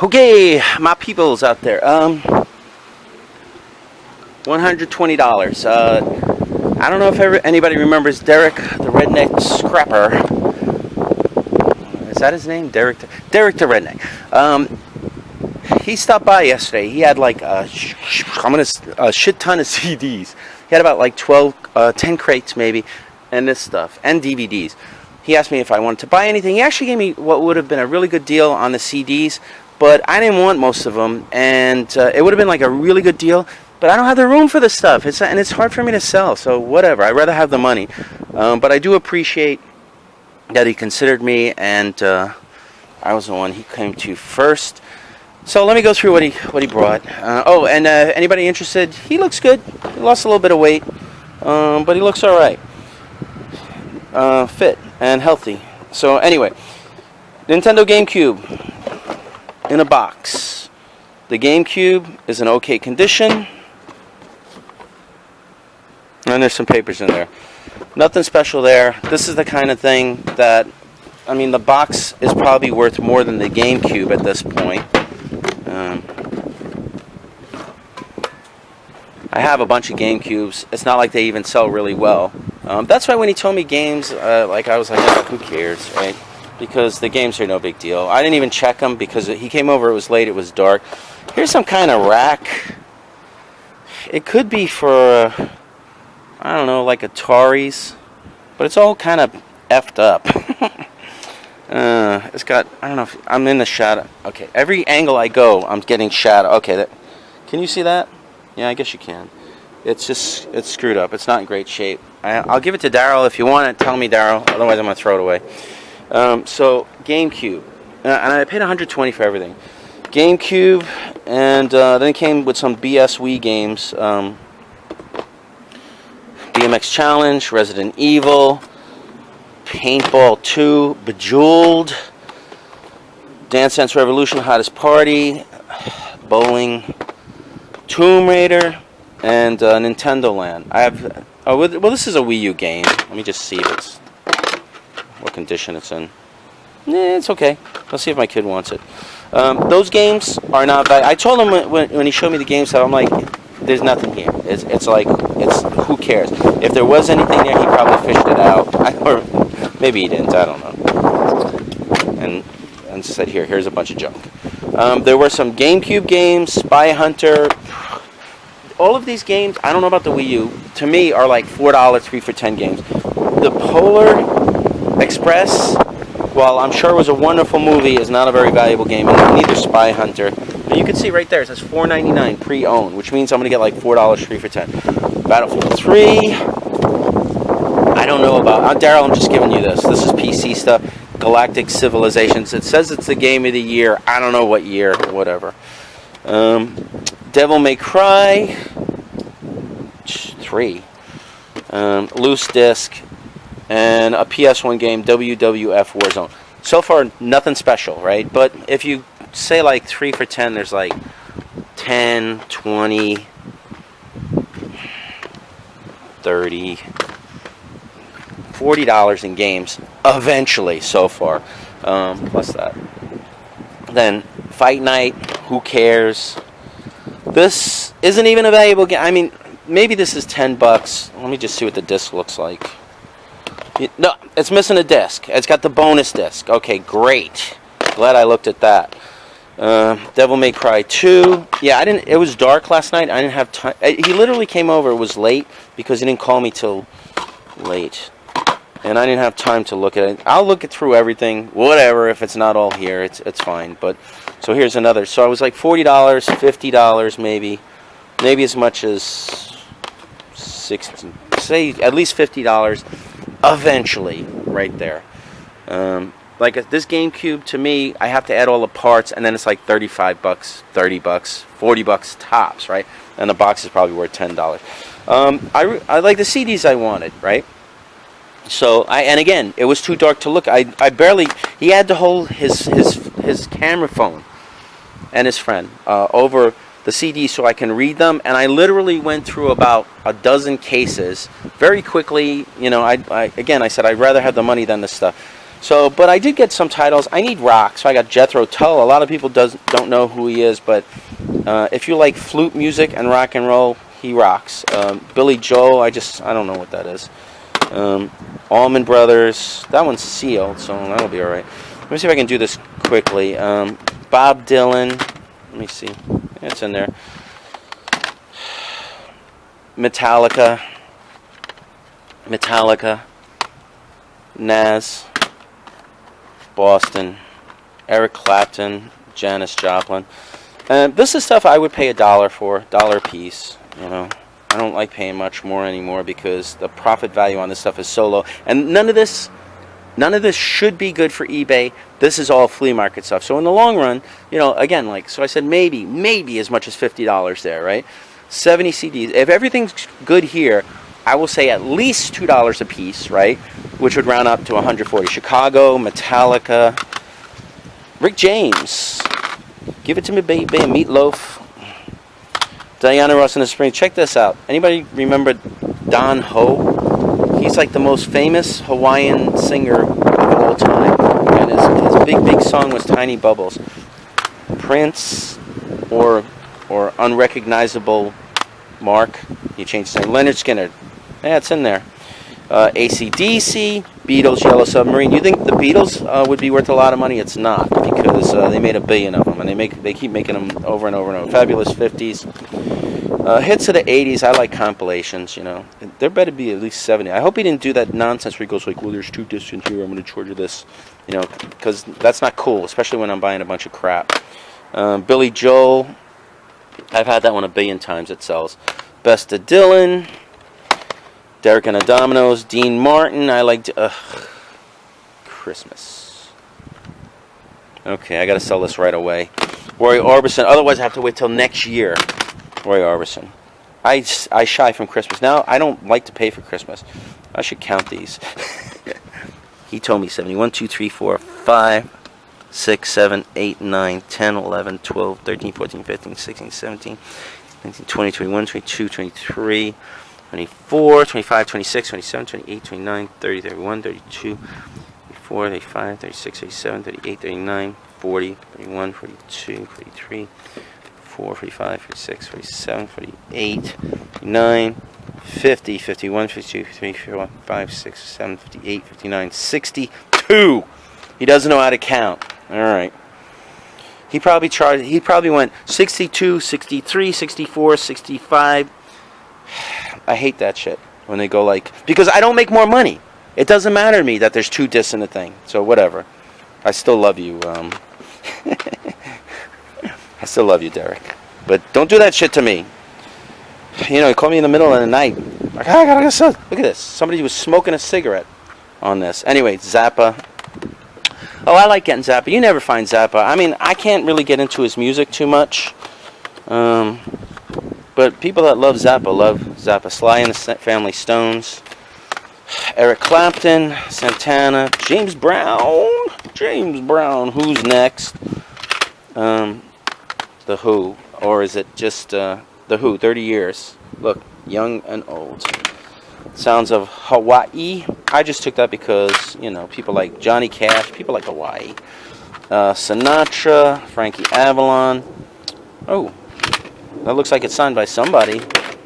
Okay, my peoples out there. $120. I don't know if anybody remembers Deric the Redneck Scrapper. Is that his name? Deric the Redneck. He stopped by yesterday. He had like a shit ton of CDs. He had about like 10 crates maybe, and this stuff, and DVDs. He asked me if I wanted to buy anything. He actually gave me what would have been a really good deal on the CDs, but I didn't want most of them, and it would have been like a really good deal, but I don't have the room for this stuff, and it's hard for me to sell, so whatever. I'd rather have the money. But I do appreciate that he considered me, and I was the one he came to first. So let me go through what he brought. Anybody interested? He looks good. He lost a little bit of weight, but he looks all right. Fit and healthy. So anyway, Nintendo GameCube in a box. The GameCube is in okay condition, and there's some papers in there. Nothing special there. This is the kind of thing that, I mean, the box is probably worth more than the GameCube at this point. I have a bunch of GameCubes. It's not like they even sell really well. That's why when he told me games, I was like, oh, who cares, right? Because the games are no big deal. I didn't even check them because he came over, it was late, it was dark. Here's some kind of rack. It could be for, I don't know, like Ataris, but it's all kind of effed up. It's got, I don't know if, I'm in the shadow. Okay, every angle I go, I'm getting shadow. Okay, can you see that? Yeah, I guess you can. It's screwed up. It's not in great shape. I'll give it to Daryl if you want it. Tell me, Daryl. Otherwise, I'm going to throw it away. So, GameCube. And I paid $120 for everything. GameCube, and then it came with some BS Wii games. BMX Challenge, Resident Evil, Paintball 2, Bejeweled, Dance Dance Revolution, Hottest Party, Bowling, Tomb Raider, and Nintendo Land. I have, well, this is a Wii U game. Let me just see if what condition it's in. It's okay. Let's see if my kid wants it. Those games are not bad. I told him when he showed me the games, I'm like, there's nothing here. It's like, who cares? If there was anything there, he probably fished it out. Or maybe he didn't, I don't know. And said, here's a bunch of junk. There were some GameCube games, Spy Hunter. All of these games, I don't know about the Wii U, to me are like $4, 3 for 10 games. The Polar Express, while I'm sure it was a wonderful movie, is not a very valuable game, and neither Spy Hunter. But you can see right there, it says $4.99 pre-owned, which means I'm going to get like $4, 3 for 10. Battlefield 3, I don't know about, Daryl, I'm just giving you this. This is PC stuff. Galactic Civilizations. It says it's the game of the year. I don't know what year, whatever. Devil May Cry 3. Loose Disc. And a PS1 game, WWF Warzone. So far, nothing special, right? But if you say like 3 for 10, there's like 10, 20, 30, $40 in games eventually so far, plus that. Then Fight Night, who cares? This isn't even a valuable game. I mean, maybe this is $10. Let me just see what the disc looks like. No, it's missing a disc. It's got the bonus disc. Okay, great. Glad I looked at that. Devil May Cry 2. Yeah, it was dark last night. I didn't have time. He literally came over. It was late because he didn't call me till late. And I didn't have time to look at it. I'll look it through everything. Whatever, if it's not all here, it's fine. But so here's another. So I was like $40, $50 maybe. Maybe as much as 60, say at least $50 eventually right there. Like this GameCube, to me, I have to add all the parts, and then it's like $35, $30, $40 tops, right? And the box is probably worth $10. I like the CDs I wanted, right? So and again, it was too dark to look. I barely. He had to hold his camera phone and his friend over the CD so I can read them, and I literally went through about a dozen cases very quickly. You know, I said I'd rather have the money than this stuff. So, but I did get some titles. I need rock, so I got Jethro Tull. A lot of people don't know who he is, but if you like flute music and rock and roll, he rocks. Billy Joel, I don't know what that is. Allman Brothers, that one's sealed, so that'll be alright. Let me see if I can do this quickly. Bob Dylan, let me see, it's in there. Metallica, Nas, Boston, Eric Clapton, Janis Joplin. And this is stuff I would pay $1 for, $1 a piece, you know. I don't like paying much more anymore because the profit value on this stuff is so low. And none of this should be good for eBay. This is all flea market stuff. So in the long run, you know, again, like, so I said maybe as much as $50 there, right? 70 CDs. If everything's good here, I will say at least $2 a piece, right? Which would round up to 140. Chicago, Metallica, Rick James. Give it to me, baby. Meatloaf. Diana Ross in the Spring. Check this out. Anybody remember Don Ho? He's like the most famous Hawaiian singer of all time. And his big song was Tiny Bubbles. Prince or unrecognizable Mark. He changed his name. Leonard Skinner. Yeah, it's in there. AC/DC, Beatles, Yellow Submarine. You think the Beatles would be worth a lot of money? It's not, because they made 1 billion of them, and they keep making them over and over and over. Fabulous 50s. Hits of the 80s, I like compilations, you know. There better be at least 70. I hope he didn't do that nonsense where he goes like, well, there's 2 discs in here, I'm going to charge you this. You know, because that's not cool, especially when I'm buying a bunch of crap. Billy Joel, I've had that one 1 billion times, it sells. Best of Dylan. Deric and the Dominoes. Dean Martin, I like... Christmas. Okay, I got to sell this right away. Roy Orbison, otherwise I have to wait till next year. Roy Orbison. I shy from Christmas. Now, I don't like to pay for Christmas. I should count these. He told me 70. 1, 2, 3, 4, 5, 6, 7, 8, 9, 10, 11, 12, 13, 14, 15, 16, 17, 19, 20, 21, 22, 23, 24, 25, 26, 27, 28, 29, 30, 31, 32, 34, 35, 36, 37, 38, 39, 40, 41, 42, 43, 44, 45, 46, 47, 48, 49, 50, 51, 52, 53, 54, 55, 56, 57, 58, 59, 62. He doesn't know how to count. All right. He probably went 62, 63, 64, 65. I hate that shit when they go like, because I don't make more money. It doesn't matter to me that there's 2 discs in the thing. So whatever. I still love you. I still love you, Deric. But don't do that shit to me. You know, he called me in the middle of the night. Like, I gotta go. Look at this. Somebody was smoking a cigarette on this. Anyway, Zappa. Oh, I like getting Zappa. You never find Zappa. I mean, I can't really get into his music too much. But people that love Zappa. Sly and the Family Stones. Eric Clapton. Santana. James Brown. Who's next? The Who. Or is it just The Who? 30 years. Look, young and old. Sounds of Hawaii. I just took that because, you know, people like Johnny Cash. People like Hawaii. Sinatra. Frankie Avalon. Oh, that looks like it's signed by somebody.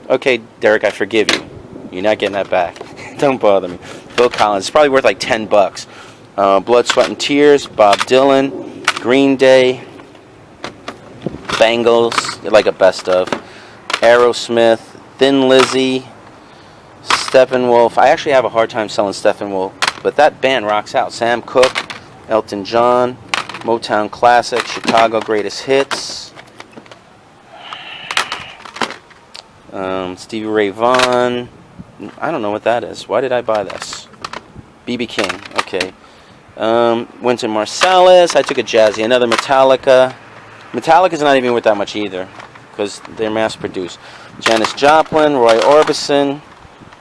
Okay, Deric, I forgive you. You're not getting that back. Don't bother me. Bill Collins. It's probably worth like $10. Blood, Sweat, and Tears. Bob Dylan. Green Day. Bangles. Like a best of. Aerosmith. Thin Lizzy. Steppenwolf. I actually have a hard time selling Steppenwolf, but that band rocks out. Sam Cooke. Elton John. Motown Classic. Chicago Greatest Hits. Stevie Ray Vaughan. I don't know what that is. Why did I buy this? B.B. King. Okay. Wynton Marsalis. I took a Jazzy. Another Metallica. Metallica's not even worth that much either, because they're mass-produced. Janis Joplin. Roy Orbison.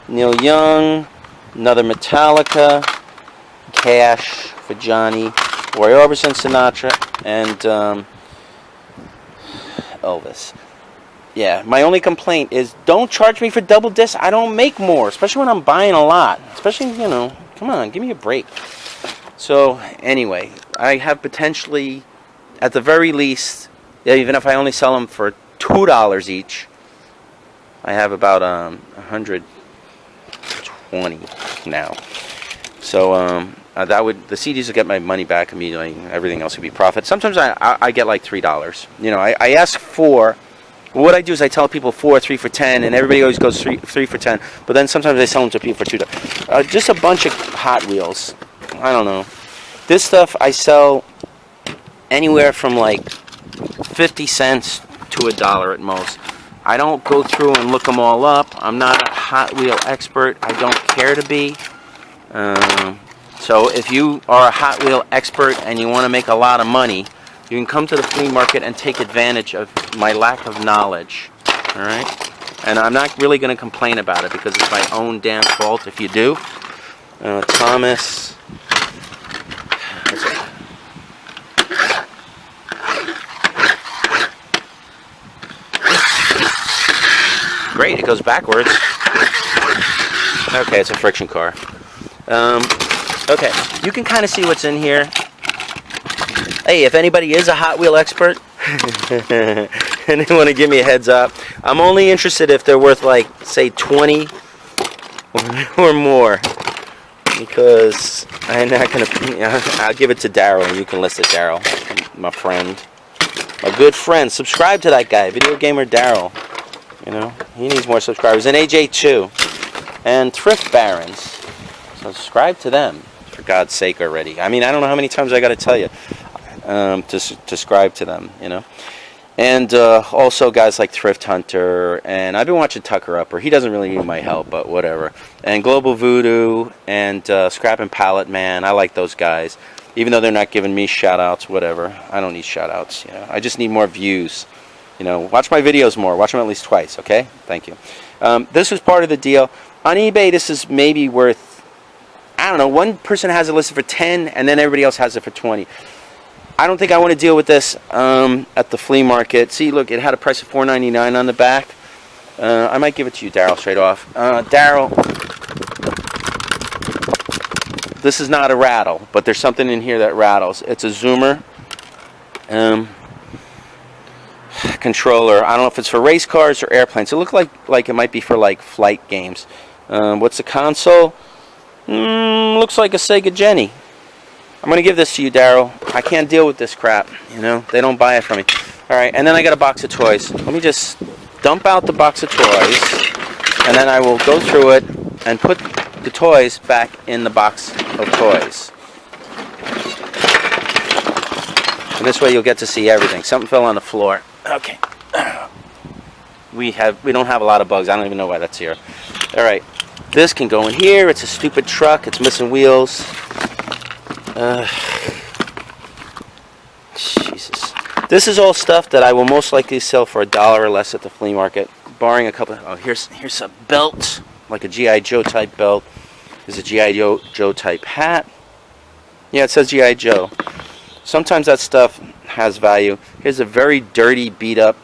Neil Young. Another Metallica. Cash for Johnny. Roy Orbison. Sinatra. And Elvis. Yeah, my only complaint is don't charge me for double discs. I don't make more, especially when I'm buying a lot. Especially, you know, come on, give me a break. So anyway, I have potentially, at the very least, even if I only sell them for $2 each, I have about 120 now. So that would, the CDs would get my money back immediately. Everything else would be profit. Sometimes I get like $3. You know, I ask for. What I do is I tell people 4, 3 for 10, and everybody always goes 3 for 10. But then sometimes I sell them to people for $2. Just a bunch of Hot Wheels. I don't know. This stuff I sell anywhere from like 50 cents to $1 at most. I don't go through and look them all up. I'm not a Hot Wheel expert. I don't care to be. So if you are a Hot Wheel expert and you want to make a lot of money, you can come to the flea market and take advantage of my lack of knowledge. Alright? And I'm not really going to complain about it because it's my own damn fault if you do. Thomas. Great, it goes backwards. Okay, it's a friction car. Okay, you can kind of see what's in here. Hey, if anybody is a Hot Wheel expert and they want to give me a heads up, I'm only interested if they're worth like, say, 20 or more. Because I'm not going to, I'll give it to Daryl. You can list it, Daryl, my friend. My good friend. Subscribe to that guy, VideoGamerDaryll. You know, he needs more subscribers. And AJ too. And Thrift Barons. Subscribe to them, for God's sake already. I mean, I don't know how many times I got to tell you. To subscribe to them, you know. And also guys like Thrift Hunter, and I've been watching Tucker Upper. He doesn't really need my help, but whatever. And Global Voodoo and Scrap and Pallet Man. I like those guys, even though they're not giving me shout outs. Whatever. I don't need shout outs. You know, I just need more views. You know, watch my videos more. Watch them at least twice. Okay. Thank you. This was part of the deal on eBay. This is maybe worth, I don't know. One person has it listed for 10, and then everybody else has it for 20. I don't think I want to deal with this at the flea market. See, look, it had a price of $4.99 on the back. I might give it to you, Daryl, straight off. Daryl, this is not a rattle, but there's something in here that rattles. It's a zoomer controller. I don't know if it's for race cars or airplanes. It looks like it might be for like flight games. What's the console? Looks like a Sega Jenny. I'm going to give this to you, Daryl. I can't deal with this crap, you know. They don't buy it from me. Alright, and then I got a box of toys. Let me just dump out the box of toys, and then I will go through it and put the toys back in the box of toys. And this way you'll get to see everything. Something fell on the floor. Okay. We don't have a lot of bugs. I don't even know why that's here. Alright. This can go in here. It's a stupid truck. It's missing wheels. Jesus. This is all stuff that I will most likely sell for $1 or less at the flea market, barring a couple. Oh, here's a belt, like a G.I. Joe type belt. There's a G.I. Joe type hat. Yeah, it says G.I. Joe. Sometimes that stuff has value. Here's a very dirty, beat up.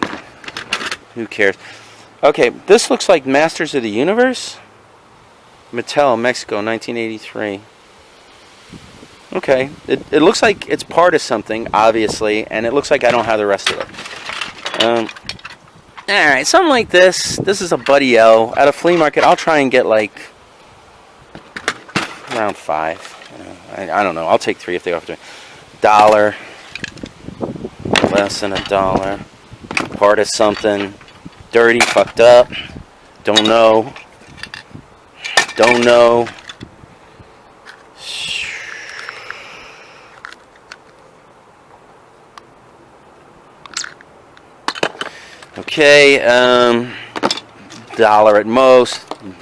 Who cares? Okay, this looks like Masters of the Universe. Mattel, Mexico, 1983. Okay, it looks like it's part of something, obviously, and it looks like I don't have the rest of it. Alright, something like this. This is a Buddy L. At a flea market, I'll try and get like around 5. I don't know. I'll take 3 if they offer to me. $1. Less than $1. Part of something. Dirty, fucked up. Don't know. Don't know. Okay, $1 at most.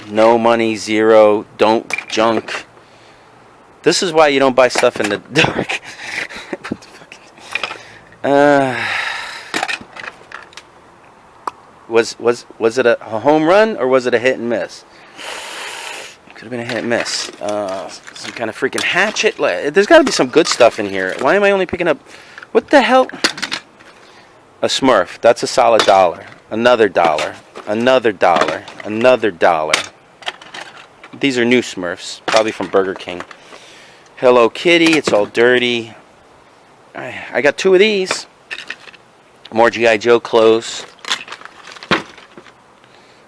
No money, 0. Don't junk. This is why you don't buy stuff in the dark. What the fuck? Was it a home run or was it a hit and miss? Could have been a hit and miss. Some kind of freaking hatchet. There's got to be some good stuff in here. Why am I only picking up? What the hell? A Smurf. That's a solid $1. Another $1. Another $1. Another $1. These are new Smurfs, probably from Burger King. Hello Kitty, it's all dirty. I got 2 of these. More G.I. Joe clothes.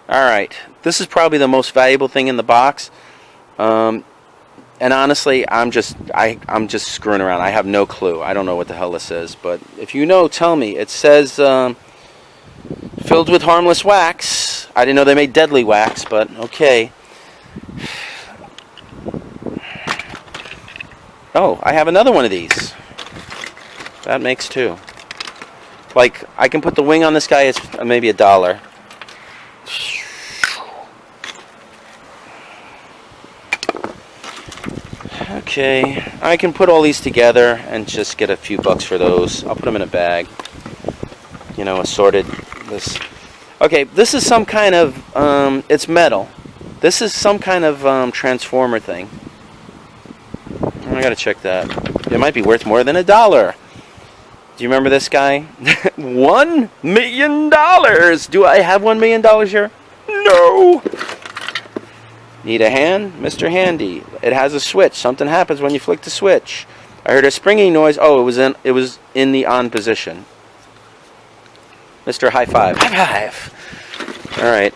Alright, this is probably the most valuable thing in the box. And honestly, I'm just screwing around. I have no clue. I don't know what the hell this is. But if you know, tell me. It says filled with harmless wax. I didn't know they made deadly wax, but okay. Oh, I have another one of these. That makes 2. Like, I can put the wing on this guy. It's maybe $1. Okay, I can put all these together and just get a few bucks for those. I'll put them in a bag. You know, assorted. This. Okay, this is some kind of, it's metal. This is some kind of transformer thing. I gotta check that. It might be worth more than $1. Do you remember this guy? $1 million! Do I have $1 million here? No! Need a hand? Mr. Handy. It has a switch. Something happens when you flick the switch. I heard a springing noise. Oh, it was in the on position. Mr. High Five. High Five! Alright,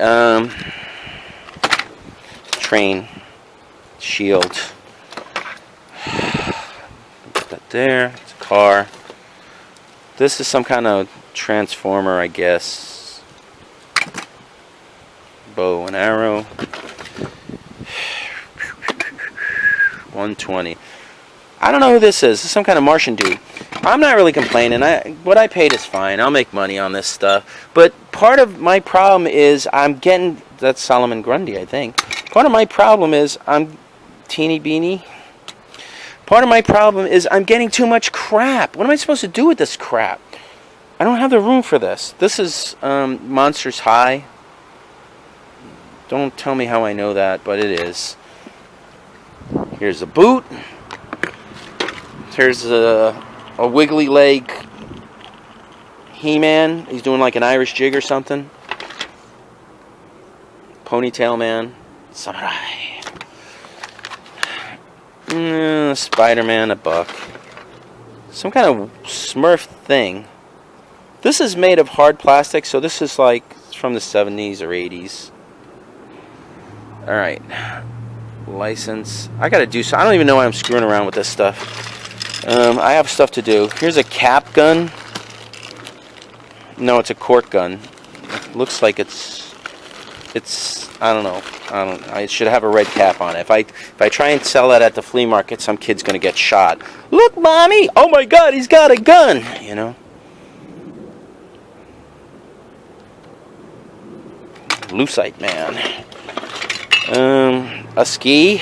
train. Shield. Put that there. It's a car. This is some kind of transformer, I guess. Bow and arrow. 120. I don't know who this is. This is some kind of Martian dude. I'm not really complaining. What I paid is fine. I'll make money on this stuff. But part of my problem is I'm getting... That's Solomon Grundy, I think. Part of my problem is I'm... Teeny Beanie. Part of my problem is I'm getting too much crap. What am I supposed to do with this crap? I don't have the room for this. This is Monsters High. Don't tell me how I know that, but it is. Here's a boot. Here's a wiggly leg He-Man. He's doing like an Irish jig or something. Ponytail Man. Samurai. Spider-Man, a buck. Some kind of Smurf thing. This is made of hard plastic, so this is like from the 70s or 80s. Alright. License. I gotta do so. I don't even know why I'm screwing around with this stuff. I have stuff to do. Here's a cap gun. No, it's a cork gun. It looks like it's I don't know. I should have a red cap on it. If I try and sell that at the flea market, some kid's gonna get shot. Look, mommy! Oh my God, he's got a gun! You know. Lucite Man. A ski.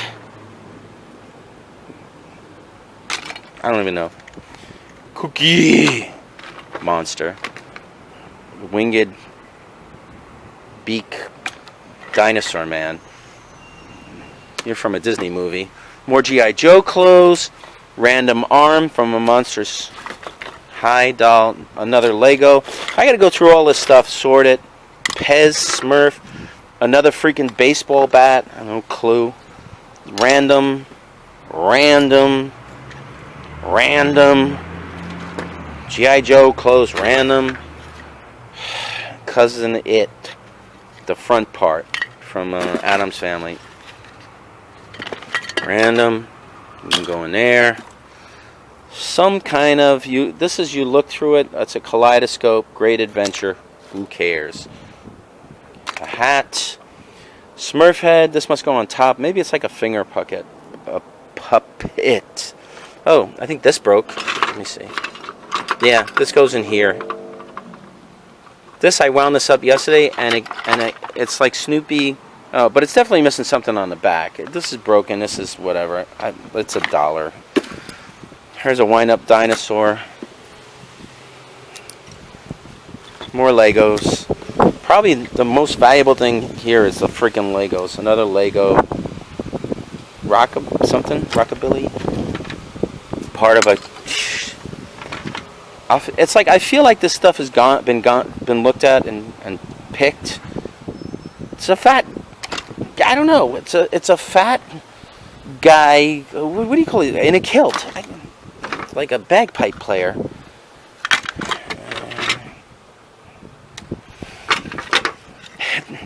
I don't even know. Cookie monster. Winged beak dinosaur man. You're from a Disney movie. More G.I. Joe clothes. Random arm from a Monsters High doll. Another Lego. I gotta go through all this stuff, sort it. Pez, Smurf. Another freaking baseball bat. I have no clue. Random. G.I. Joe clothes. Random. Cousin It. The front part from Addams Family. Random. You can go in there. Some kind of this is you look through it. It's a kaleidoscope. Great adventure. Who cares? A hat. Smurf head. This must go on top. Maybe it's like a finger puppet. A puppet. Oh, I think this broke. Let me see. Yeah, this goes in here. This, I wound this up yesterday, and it's like Snoopy. Oh, but it's definitely missing something on the back. This is broken. This is whatever. It's $1. Here's a wind-up dinosaur. More Legos. Probably the most valuable thing here is the freaking Legos. Another Lego. Rockabilly. Part of a... It's like I feel like this stuff has been looked at and picked. It's a fat... I don't know. It's a fat guy, what do you call it, in a kilt, like a bagpipe player.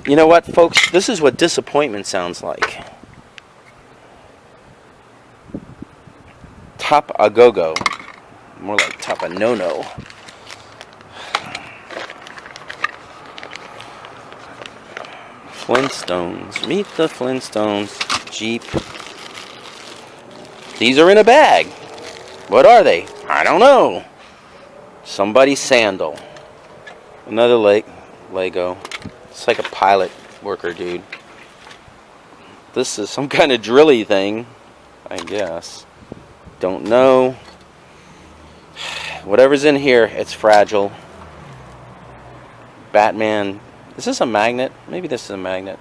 You know what, folks? This is what disappointment sounds like. Top a go-go. More like top a no-no. Flintstones. Meet the Flintstones. Jeep. These are in a bag. What are they? I don't know. Somebody's sandal. Another Lego. It's like a pilot worker, dude. This is some kind of drilly thing, I guess. Don't know. Whatever's in here, it's fragile. Batman. Is this a magnet? Maybe this is a magnet.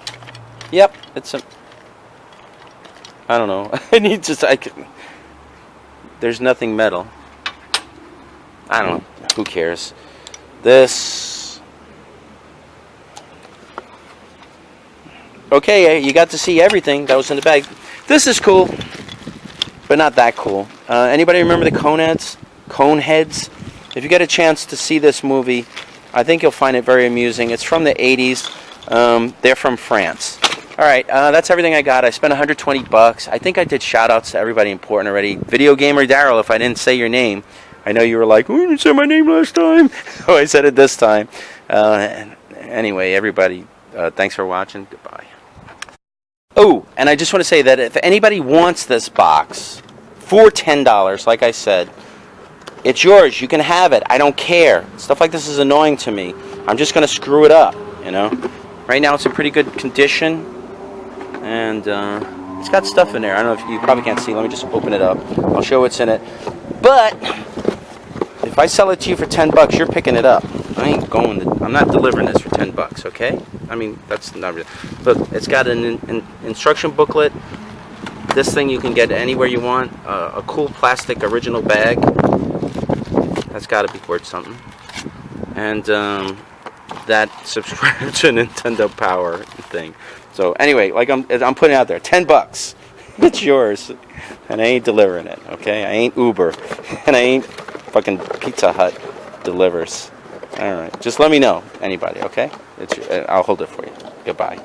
Yep, it's a... I don't know. I need to... There's nothing metal. I don't know. Who cares? This... Okay, you got to see everything that was in the bag. This is cool, but not that cool. Anybody remember the Coneheads? If you get a chance to see this movie, I think you'll find it very amusing. It's from the 80s. They're from France. All right, that's everything I got. I spent 120 bucks. I think I did shout-outs to everybody important already. VideoGamerDaryll, if I didn't say your name. I know you were like, oh, you didn't say my name last time. So I said it this time. Anyway, everybody, thanks for watching. Goodbye. Oh, and I just want to say that if anybody wants this box for $10, like I said, it's yours. You can have it. I don't care. Stuff like this is annoying to me. I'm just going to screw it up, you know. Right now it's in pretty good condition. And it's got stuff in there. I don't know if you probably can't see. Let me just open it up. I'll show what's in it. But if I sell it to you for 10 bucks, you're picking it up. I'm not delivering this for 10 bucks, okay? I mean, that's not real. Look, it's got an instruction booklet. This thing you can get anywhere you want. A cool plastic original bag. That's got to be worth something. And that subscription to Nintendo Power thing. So anyway, like I'm putting it out there, 10 bucks. It's yours, and I ain't delivering it, okay? I ain't Uber, and I ain't fucking Pizza Hut delivers. All right, just let me know, anybody, okay? I'll hold it for you. Goodbye.